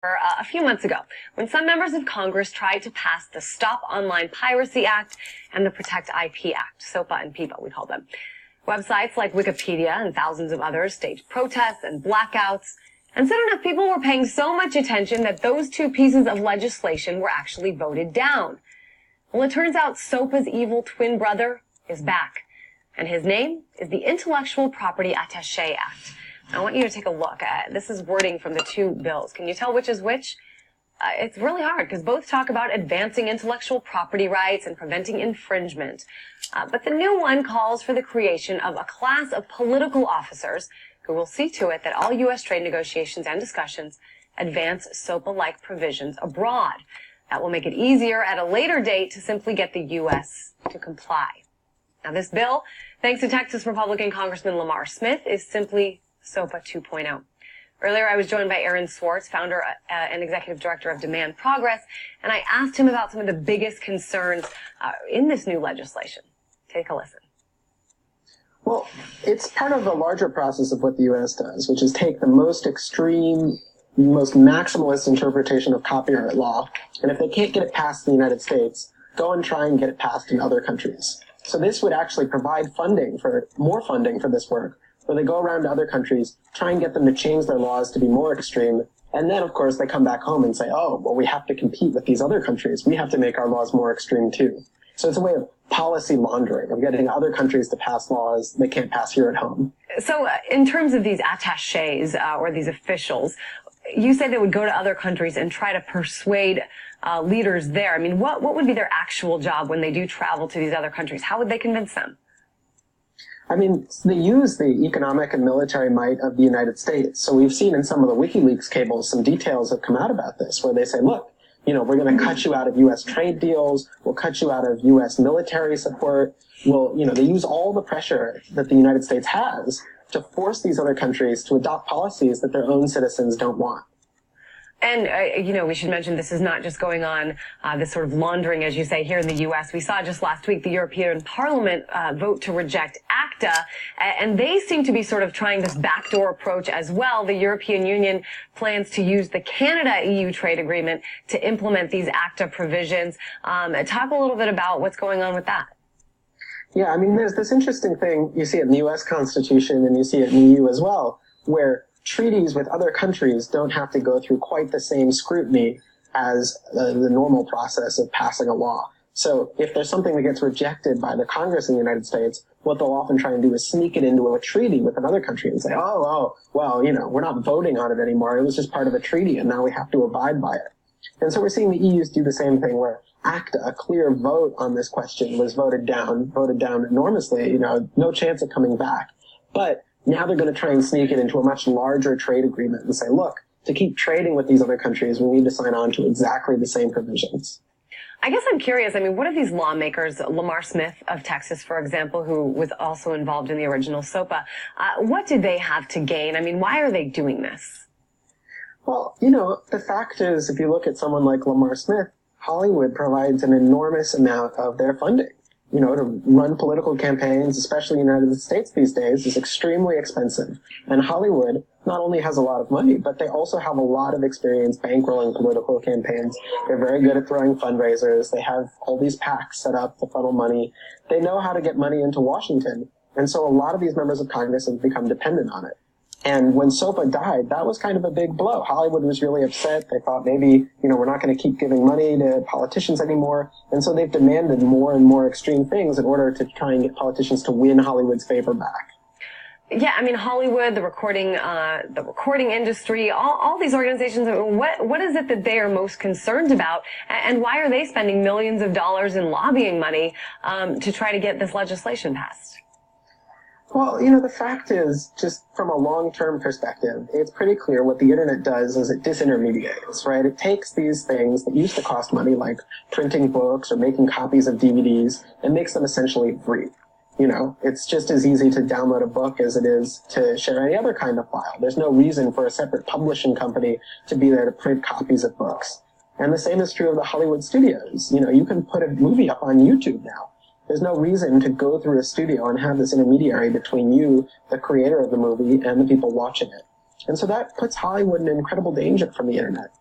A few months ago, when some members of Congress tried to pass the Stop Online Piracy Act and the Protect IP Act, SOPA and PIPA, we call them. Websites like Wikipedia and thousands of others staged protests and blackouts, and soon enough people were paying so much attention that those two pieces of legislation were actually voted down. Well, it turns out SOPA's evil twin brother is back, and his name is the Intellectual Property Attaché Act. I want you to take a look at this is wording from the two bills. Can you tell which is which? It's really hard because both talk about advancing intellectual property rights and preventing infringement. But the new one calls for the creation of a class of political officers who will see to it that all U.S. trade negotiations and discussions advance SOPA-like provisions abroad. That will make it easier at a later date to simply get the U.S. to comply. Now, this bill, thanks to Texas Republican Congressman Lamar Smith, is simply SOPA 2.0. Earlier, I was joined by Aaron Swartz, founder and executive director of Demand Progress, and I asked him about some of the biggest concerns in this new legislation. Take a listen. Well, it's part of a larger process of what the U.S. does, which is take the most extreme, most maximalist interpretation of copyright law, and if they can't get it passed in the United States, go and try and get it passed in other countries. So this would actually provide more funding for this work, where they go around to other countries, try and get them to change their laws to be more extreme, and then, of course, they come back home and say, oh, well, we have to compete with these other countries. We have to make our laws more extreme, too. So it's a way of policy laundering, of getting other countries to pass laws they can't pass here at home. So in terms of these attachés or these officials, you say they would go to other countries and try to persuade leaders there. I mean, what would be their actual job when they do travel to these other countries? How would they convince them? I mean, they use the economic and military might of the United States. So we've seen in some of the WikiLeaks cables, some details have come out about this, where they say, look, we're going to cut you out of U.S. trade deals. We'll cut you out of U.S. military support. They use all the pressure that the United States has to force these other countries to adopt policies that their own citizens don't want. And, we should mention this is not just going on, this sort of laundering, as you say, here in the U.S. We saw just last week the European Parliament vote to reject ACTA, and they seem to be sort of trying this backdoor approach as well. The European Union plans to use the Canada-EU trade agreement to implement these ACTA provisions. Talk a little bit about what's going on with that. Yeah, I mean, there's this interesting thing. You see it in the U.S. Constitution and you see it in the EU as well, where treaties with other countries don't have to go through quite the same scrutiny as the normal process of passing a law. So if there's something that gets rejected by the Congress in the United States, what they'll often try and do is sneak it into a treaty with another country and say, well, we're not voting on it anymore. It was just part of a treaty and now we have to abide by it. And so we're seeing the EU do the same thing where ACTA, a clear vote on this question, was voted down enormously, no chance of coming back. But now they're going to try and sneak it into a much larger trade agreement and say, look, to keep trading with these other countries, we need to sign on to exactly the same provisions. I guess I'm curious. I mean, what are these lawmakers, Lamar Smith of Texas, for example, who was also involved in the original SOPA, what do they have to gain? I mean, why are they doing this? Well, the fact is, if you look at someone like Lamar Smith, Hollywood provides an enormous amount of their funding. To run political campaigns, especially in the United States these days, is extremely expensive. And Hollywood not only has a lot of money, but they also have a lot of experience bankrolling political campaigns. They're very good at throwing fundraisers. They have all these PACs set up to funnel money. They know how to get money into Washington. And so a lot of these members of Congress have become dependent on it. And when SOPA died, that was kind of a big blow. Hollywood was really upset. They thought maybe, we're not going to keep giving money to politicians anymore. And so they've demanded more and more extreme things in order to try and get politicians to win Hollywood's favor back. Yeah, I mean, Hollywood, the recording industry, all these organizations, what is it that they are most concerned about? And why are they spending millions of dollars in lobbying money to try to get this legislation passed? Well, the fact is, just from a long-term perspective, it's pretty clear what the internet does is it disintermediates, right? It takes these things that used to cost money, like printing books or making copies of DVDs, and makes them essentially free. It's just as easy to download a book as it is to share any other kind of file. There's no reason for a separate publishing company to be there to print copies of books. And the same is true of the Hollywood studios. You can put a movie up on YouTube now. There's no reason to go through a studio and have this intermediary between you, the creator of the movie, and the people watching it. And so that puts Hollywood in incredible danger from the internet.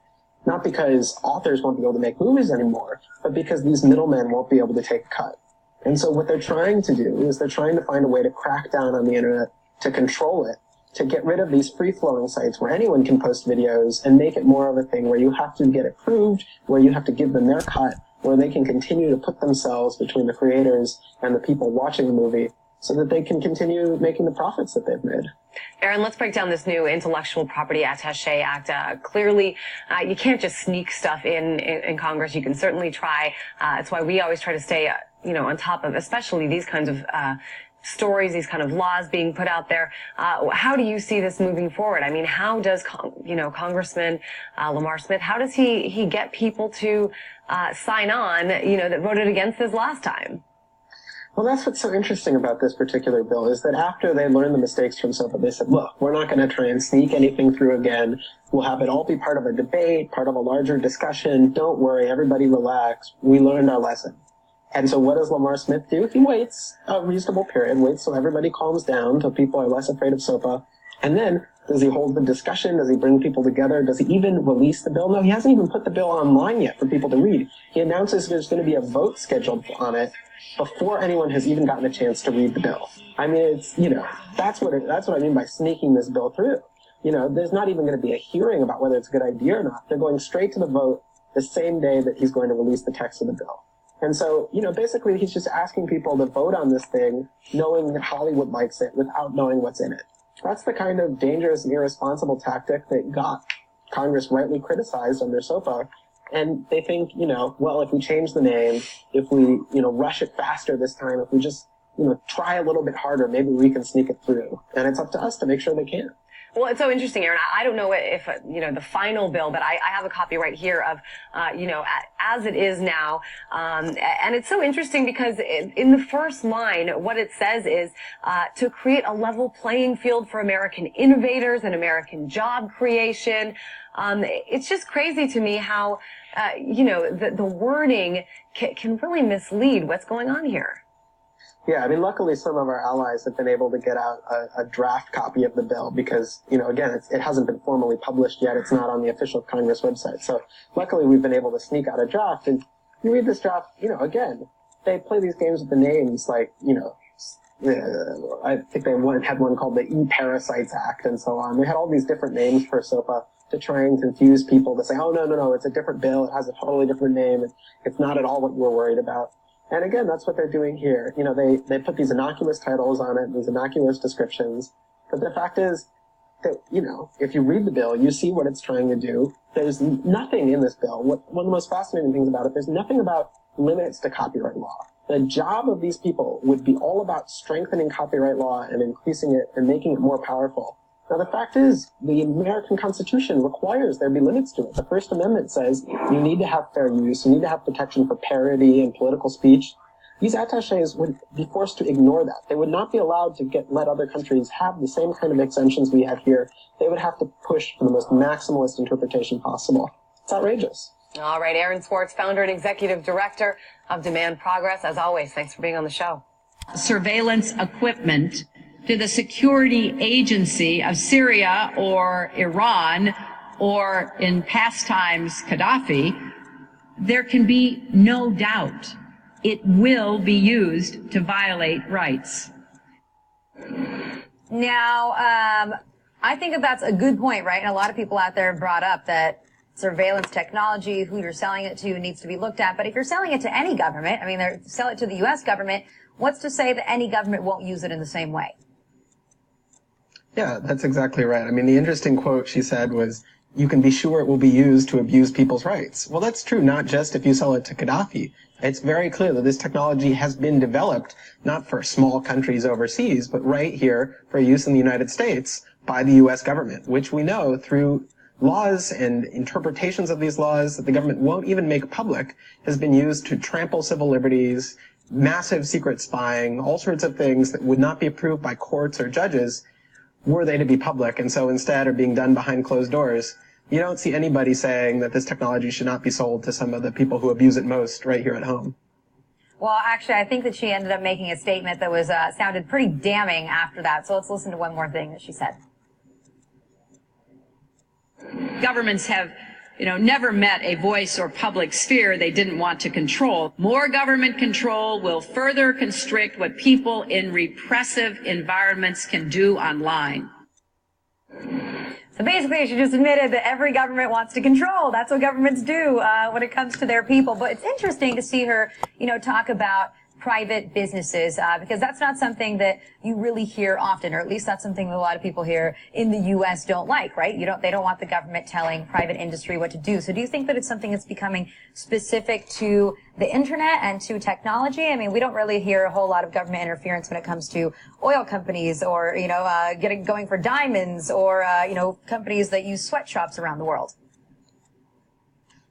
Not because authors won't be able to make movies anymore, but because these middlemen won't be able to take a cut. And so what they're trying to do is they're trying to find a way to crack down on the internet, to control it, to get rid of these free-flowing sites where anyone can post videos and make it more of a thing where you have to get approved, where you have to give them their cut, where they can continue to put themselves between the creators and the people watching the movie so that they can continue making the profits that they've made. Aaron, let's break down this new Intellectual Property Attaché Act. Clearly, you can't just sneak stuff in Congress. You can certainly try. That's why we always try to stay, on top of, especially these kinds of stories, these kind of laws being put out there. How do you see this moving forward? I mean, how does, Congressman Lamar Smith, how does he get people to sign on, that voted against this last time? Well, that's what's so interesting about this particular bill is that after they learned the mistakes from SOPA, they said, look, we're not going to try and sneak anything through again. We'll have it all be part of a debate, part of a larger discussion. Don't worry, everybody relax. We learned our lesson. And so what does Lamar Smith do? He waits a reasonable period, waits till everybody calms down, till people are less afraid of SOPA. And then, does he hold the discussion? Does he bring people together? Does he even release the bill? No, he hasn't even put the bill online yet for people to read. He announces there's going to be a vote scheduled on it before anyone has even gotten a chance to read the bill. I mean, it's, that's what I mean by sneaking this bill through. There's not even going to be a hearing about whether it's a good idea or not. They're going straight to the vote the same day that he's going to release the text of the bill. And so, basically he's just asking people to vote on this thing, knowing that Hollywood likes it without knowing what's in it. That's the kind of dangerous and irresponsible tactic that got Congress rightly criticized under SOPA. And they think, well, if we change the name, if we, rush it faster this time, if we just, try a little bit harder, maybe we can sneak it through. And it's up to us to make sure they can. Well, it's so interesting, Aaron. I don't know if, the final bill, but I have a copy right here of, as it is now. And it's so interesting because in the first line, what it says is, to create a level playing field for American innovators and American job creation. It's just crazy to me how, the wording can really mislead what's going on here. Yeah, I mean, luckily some of our allies have been able to get out a draft copy of the bill because, again, it hasn't been formally published yet. It's not on the official Congress website. So luckily we've been able to sneak out a draft. And you read this draft, again, they play these games with the names like, I think they had one called the E-Parasites Act and so on. They had all these different names for SOPA to try and confuse people to say, oh, no, it's a different bill. It has a totally different name. It's not at all what we're worried about. And again, that's what they're doing here. They put these innocuous titles on it, these innocuous descriptions. But the fact is that, if you read the bill, you see what it's trying to do. There's nothing in this bill. One of the most fascinating things about it, there's nothing about limits to copyright law. The job of these people would be all about strengthening copyright law and increasing it and making it more powerful. Now, the fact is, the American Constitution requires there be limits to it. The First Amendment says you need to have fair use, you need to have protection for parody and political speech. These attachés would be forced to ignore that. They would not be allowed to let other countries have the same kind of exemptions we have here. They would have to push for the most maximalist interpretation possible. It's outrageous. All right, Aaron Swartz, founder and executive director of Demand Progress. As always, thanks for being on the show. Surveillance equipment to the security agency of Syria or Iran or in past times Gaddafi, there can be no doubt it will be used to violate rights. Now, I think that's a good point, right? And a lot of people out there brought up that surveillance technology, who you're selling it to, needs to be looked at. But if you're selling it to any government, they sell it to the U.S. government, what's to say that any government won't use it in the same way? Yeah, that's exactly right. The interesting quote she said was, you can be sure it will be used to abuse people's rights. Well, that's true not just if you sell it to Gaddafi. It's very clear that this technology has been developed not for small countries overseas, but right here for use in the United States by the U.S. government, which we know through laws and interpretations of these laws that the government won't even make public has been used to trample civil liberties, massive secret spying, all sorts of things that would not be approved by courts or judges were they to be public, and so instead are being done behind closed doors. You don't see anybody saying that this technology should not be sold to some of the people who abuse it most right here at home. Well, actually, I think that she ended up making a statement that was sounded pretty damning after that. So let's listen to one more thing that she said. Governments have never met a voice or public sphere they didn't want to control. More government control will further constrict what people in repressive environments can do online. So basically, she just admitted that every government wants to control. That's what governments do when it comes to their people. But it's interesting to see her, talk about private businesses, because that's not something that you really hear often, or at least that's something that a lot of people here in the U.S. don't like, right? They don't want the government telling private industry what to do. So do you think that it's something that's becoming specific to the internet and to technology? I mean, we don't really hear a whole lot of government interference when it comes to oil companies or, going for diamonds or, companies that use sweatshops around the world.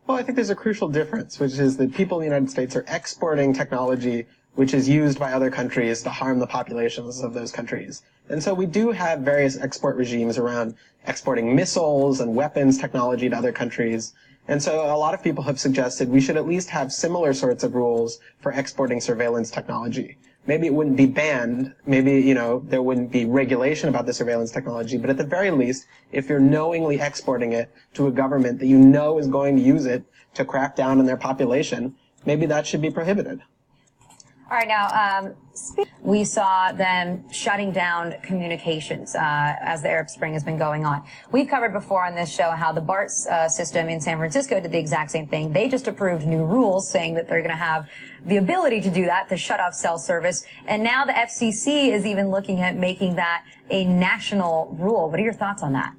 Well, I think there's a crucial difference, which is that people in the United States are exporting technology which is used by other countries to harm the populations of those countries. And so we do have various export regimes around exporting missiles and weapons technology to other countries. And so a lot of people have suggested we should at least have similar sorts of rules for exporting surveillance technology. Maybe it wouldn't be banned, maybe, there wouldn't be regulation about the surveillance technology, but at the very least, if you're knowingly exporting it to a government that you know is going to use it to crack down on their population, maybe that should be prohibited. All right, now, we saw them shutting down communications as the Arab Spring has been going on. We've covered before on this show how the BART system in San Francisco did the exact same thing. They just approved new rules saying that they're going to have the ability to do that, to shut off cell service. And now the FCC is even looking at making that a national rule. What are your thoughts on that?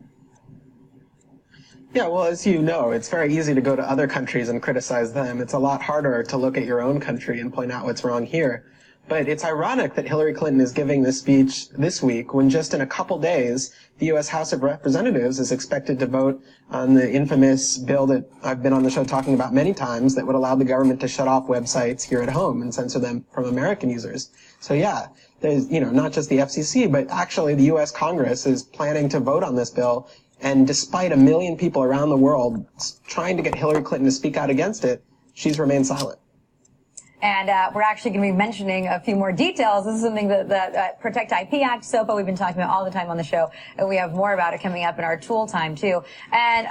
Yeah, well, as you know, it's very easy to go to other countries and criticize them. It's a lot harder to look at your own country and point out what's wrong here. But it's ironic that Hillary Clinton is giving this speech this week when just in a couple days, the U.S. House of Representatives is expected to vote on the infamous bill that I've been on the show talking about many times that would allow the government to shut off websites here at home and censor them from American users. So yeah, there's, not just the FCC, but actually the U.S. Congress is planning to vote on this bill. And despite 1 million people around the world trying to get Hillary Clinton to speak out against it, she's remained silent. And we're actually going to be mentioning a few more details. This is something that Protect IP Act, SOPA, we've been talking about all the time on the show. And we have more about it coming up in our tool time, too. And